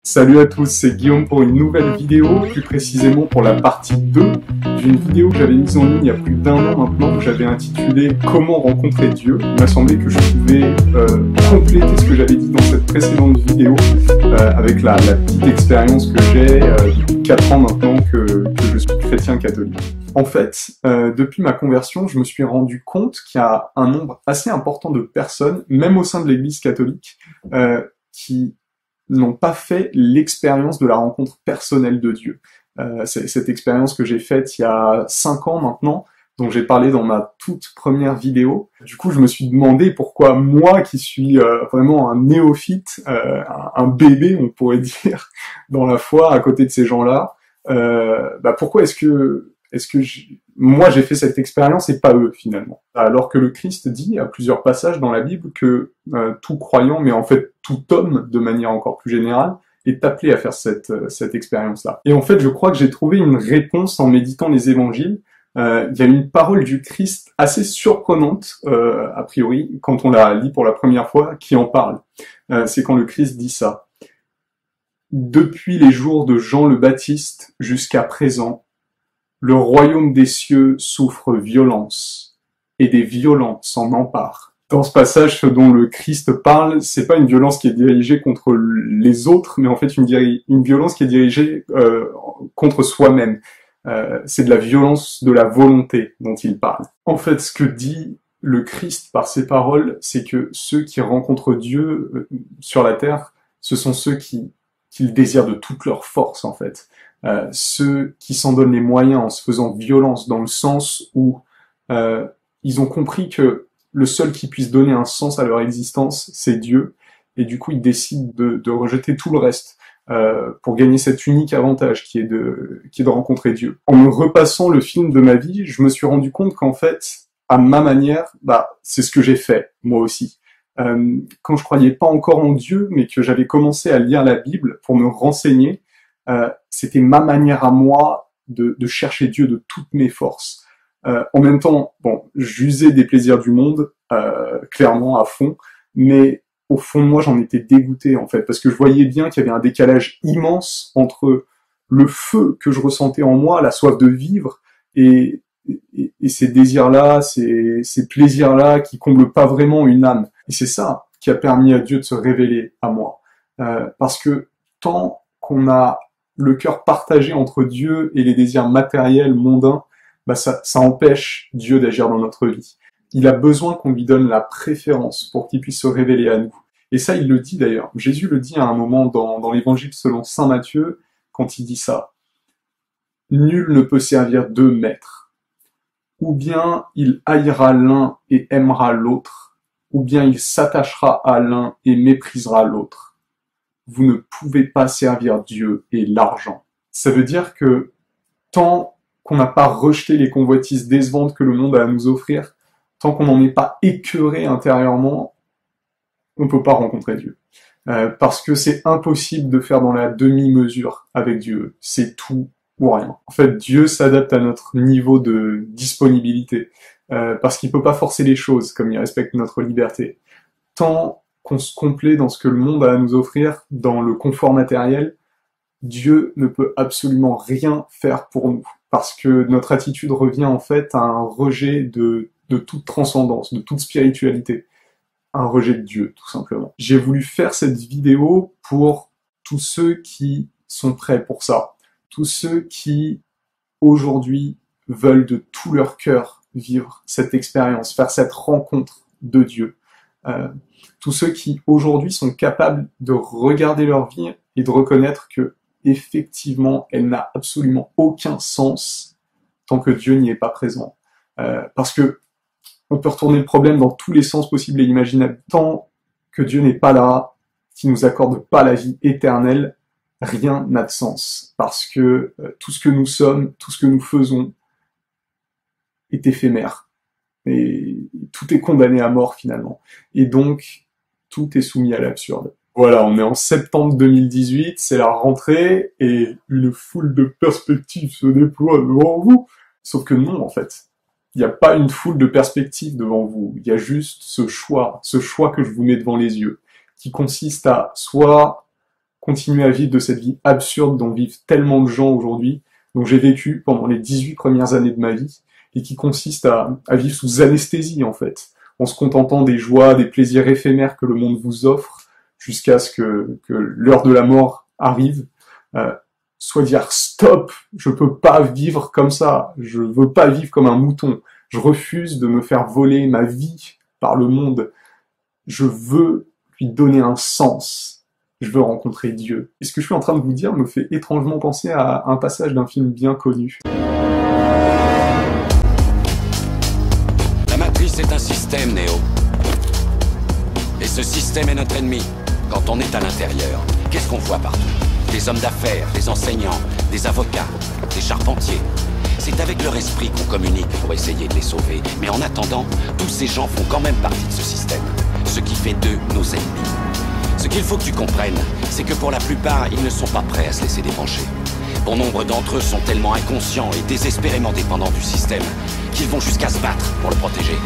Salut à tous, c'est Guillaume pour une nouvelle vidéo, plus précisément pour la partie 2 d'une vidéo que j'avais mise en ligne il y a plus d'1 an maintenant, que j'avais intitulée « Comment rencontrer Dieu ». Il m'a semblé que je pouvais compléter ce que j'avais dit dans cette précédente vidéo avec la petite expérience que j'ai depuis 4 ans maintenant que je suis chrétien catholique. En fait, depuis ma conversion, je me suis rendu compte qu'il y a un nombre assez important de personnes, même au sein de l'Église catholique, qui n'ont pas fait l'expérience de la rencontre personnelle de Dieu. C'est cette expérience que j'ai faite il y a 5 ans maintenant, dont j'ai parlé dans ma toute première vidéo. Du coup, je me suis demandé pourquoi moi, qui suis vraiment un néophyte, un bébé, on pourrait dire, dans la foi, à côté de ces gens-là, pourquoi est-ce que moi j'ai fait cette expérience et pas eux finalement. Alors que le Christ dit à plusieurs passages dans la Bible que tout croyant, mais en fait tout homme de manière encore plus générale, est appelé à faire cette expérience-là. Et en fait je crois que j'ai trouvé une réponse en méditant les évangiles. Il y a une parole du Christ assez surprenante, a priori, quand on la lit pour la première fois, qui en parle. C'est quand le Christ dit ça. Depuis les jours de Jean le Baptiste jusqu'à présent, le royaume des cieux souffre violence, et des violents s'en emparent. Dans ce passage, ce dont le Christ parle, c'est pas une violence qui est dirigée contre les autres, mais en fait une violence qui est dirigée contre soi-même. C'est de la violence de la volonté dont il parle. En fait, ce que dit le Christ par ses paroles, c'est que ceux qui rencontrent Dieu sur la terre, ce sont ceux qui le désirent de toute leur force, en fait. Ceux qui s'en donnent les moyens en se faisant violence, dans le sens où ils ont compris que le seul qui puisse donner un sens à leur existence, c'est Dieu, et du coup ils décident de rejeter tout le reste pour gagner cet unique avantage qui est de rencontrer Dieu. En me repassant le film de ma vie, je me suis rendu compte qu'en fait, à ma manière, c'est ce que j'ai fait, moi aussi. Quand je croyais pas encore en Dieu, mais que j'avais commencé à lire la Bible pour me renseigner, c'était ma manière à moi de chercher Dieu de toutes mes forces. En même temps, j'usais des plaisirs du monde, clairement à fond, mais au fond de moi, j'en étais dégoûté en fait, parce que je voyais bien qu'il y avait un décalage immense entre le feu que je ressentais en moi, la soif de vivre, et ces désirs-là, ces plaisirs-là qui comblent pas vraiment une âme. Et c'est ça qui a permis à Dieu de se révéler à moi. Parce que tant qu'on a le cœur partagé entre Dieu et les désirs matériels, mondains, ça empêche Dieu d'agir dans notre vie. Il a besoin qu'on lui donne la préférence pour qu'il puisse se révéler à nous. Et ça, il le dit d'ailleurs. Jésus le dit à un moment dans l'évangile selon saint Matthieu, quand il dit ça. Nul ne peut servir deux maîtres. Ou bien il haïra l'un et aimera l'autre, ou bien il s'attachera à l'un et méprisera l'autre. Vous ne pouvez pas servir Dieu et l'argent. Ça veut dire que tant qu'on n'a pas rejeté les convoitises décevantes que le monde a à nous offrir, tant qu'on n'en est pas écœuré intérieurement, on ne peut pas rencontrer Dieu. Parce que c'est impossible de faire dans la demi-mesure avec Dieu. C'est tout ou rien. En fait, Dieu s'adapte à notre niveau de disponibilité. Parce qu'il peut pas forcer les choses, comme il respecte notre liberté. Tant qu'on se complaît dans ce que le monde a à nous offrir, dans le confort matériel, Dieu ne peut absolument rien faire pour nous. Parce que notre attitude revient en fait à un rejet de toute transcendance, de toute spiritualité. Un rejet de Dieu, tout simplement. J'ai voulu faire cette vidéo pour tous ceux qui sont prêts pour ça. Tous ceux qui, aujourd'hui, veulent de tout leur cœur vivre cette expérience, faire cette rencontre de Dieu. Tous ceux qui, aujourd'hui, sont capables de regarder leur vie et de reconnaître que, effectivement, elle n'a absolument aucun sens tant que Dieu n'y est pas présent. Parce que on peut retourner le problème dans tous les sens possibles et imaginables. Tant que Dieu n'est pas là, qu'il nous accorde pas la vie éternelle, rien n'a de sens. Parce que tout ce que nous sommes, tout ce que nous faisons est éphémère. Et tout est condamné à mort finalement. Et donc, tout est soumis à l'absurde. Voilà, on est en septembre 2018, c'est la rentrée, et une foule de perspectives se déploie devant vous. Sauf que non, en fait. Il n'y a pas une foule de perspectives devant vous. Il y a juste ce choix que je vous mets devant les yeux, qui consiste à soit continuer à vivre de cette vie absurde dont vivent tellement de gens aujourd'hui, dont j'ai vécu pendant les 18 premières années de ma vie, et qui consiste à vivre sous anesthésie, en fait, en se contentant des joies, des plaisirs éphémères que le monde vous offre, jusqu'à ce que l'heure de la mort arrive, soit dire stop, je peux pas vivre comme ça, je veux pas vivre comme un mouton, je refuse de me faire voler ma vie par le monde, je veux lui donner un sens, je veux rencontrer Dieu. Et ce que je suis en train de vous dire me fait étrangement penser à un passage d'un film bien connu. La matrice est un système, Néo. Et ce système est notre ennemi. Quand on est à l'intérieur, qu'est-ce qu'on voit partout? Des hommes d'affaires, des enseignants, des avocats, des charpentiers. C'est avec leur esprit qu'on communique pour essayer de les sauver. Mais en attendant, tous ces gens font quand même partie de ce système. Ce qui fait d'eux nos ennemis. Ce qu'il faut que tu comprennes, c'est que pour la plupart, ils ne sont pas prêts à se laisser débrancher. Bon nombre d'entre eux sont tellement inconscients et désespérément dépendants du système qu'ils vont jusqu'à se battre pour le protéger.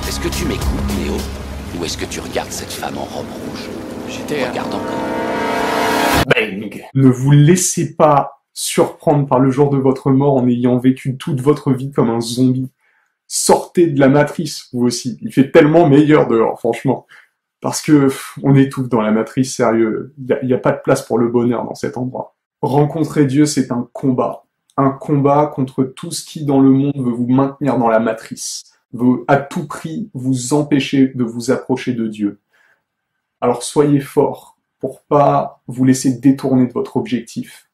Est-ce que tu m'écoutes, Néo? Ou est-ce que tu regardes cette femme en robe rouge? Regarde encore. Bang! Ne vous laissez pas surprendre par le jour de votre mort en ayant vécu toute votre vie comme un zombie. Sortez de la matrice, vous aussi. Il fait tellement meilleur dehors, franchement. Parce que on étouffe dans la matrice, sérieux. Il y a pas de place pour le bonheur dans cet endroit. Rencontrer Dieu, c'est un combat. Un combat contre tout ce qui, dans le monde, veut vous maintenir dans la matrice. Veut à tout prix vous empêcher de vous approcher de Dieu. Alors soyez forts pour pas vous laisser détourner de votre objectif.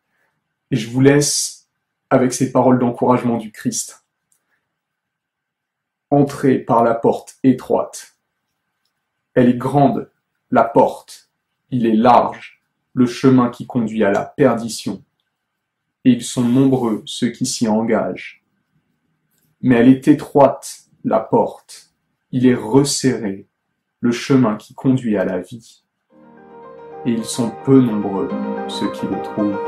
Et je vous laisse avec ces paroles d'encouragement du Christ. Entrez par la porte étroite. Elle est grande, la porte. Il est large, le chemin qui conduit à la perdition. Et ils sont nombreux ceux qui s'y engagent. Mais elle est étroite, la porte. Il est resserré, le chemin qui conduit à la vie. Et ils sont peu nombreux ceux qui le trouvent.